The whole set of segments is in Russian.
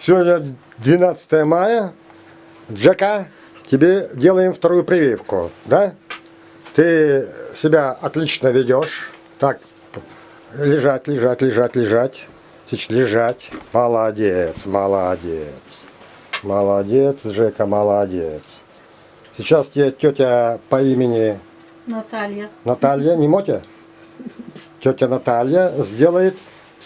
Сегодня 12 мая. Джека, тебе делаем вторую прививку, да? Ты себя отлично ведешь. Так, лежать, лежать, лежать, лежать. Сейчас лежать. Молодец, молодец. Молодец, Жека, молодец. Сейчас тебе тетя по имени Наталья, не Мотя? Тетя Наталья сделает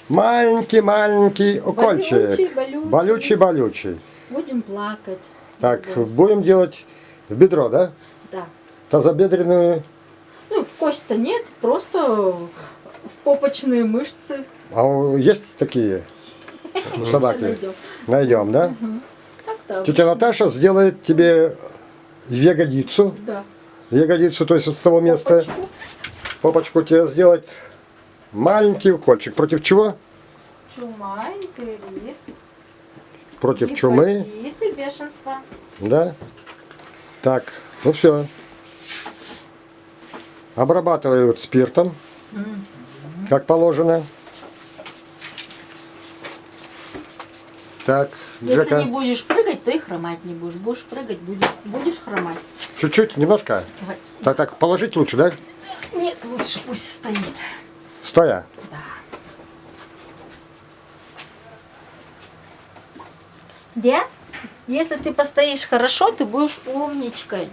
маленький укольчик. Болючий. Будем плакать. Так, будем делать в бедро, да? Да. Тазобедренную. Ну, в кость-то нет, просто в попочные мышцы. А есть такие собаки? Найдем, да? Так-то. Тетя Наташа сделает тебе ягодицу. Да. Ягодицу, то есть вот с того места, Попочку. попочку тебе сделать маленький укольчик. Против чего? Чума, энтерит, Против чумы. гепатит и бешенство. Да? Так, ну все. Обрабатывают спиртом, как положено. Так, Если Джека, не будешь прыгать, то и хромать не будешь. Будешь прыгать, будешь хромать. чуть-чуть, немножко. Давай. Так, положить лучше, да? Нет, лучше пусть стоит. Стоя. Да. Где? Если ты постоишь хорошо, ты будешь умничкой.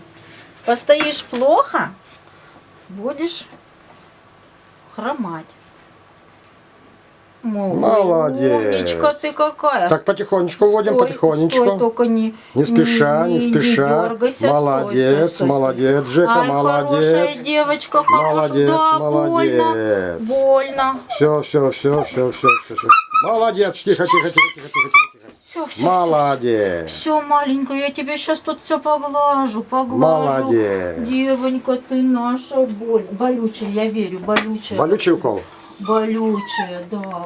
Постоишь плохо, будешь хромать. Молодец. Умничка ты какая. Так, потихонечку вводим, Стой, потихонечку. Стой, только не спеша, не спеша. дергайся. Молодец, Стой. молодец, Жека, Ай, молодец. хорошая девочка, хорошая. Молодец, Да, молодец. больно. Все. Молодец, тихо. Все. Молодец. Все, маленькая, я тебе сейчас тут все поглажу. Молодец. Девонька, ты наша болючая, я верю, болючая. Болючий укол. Болючая, да.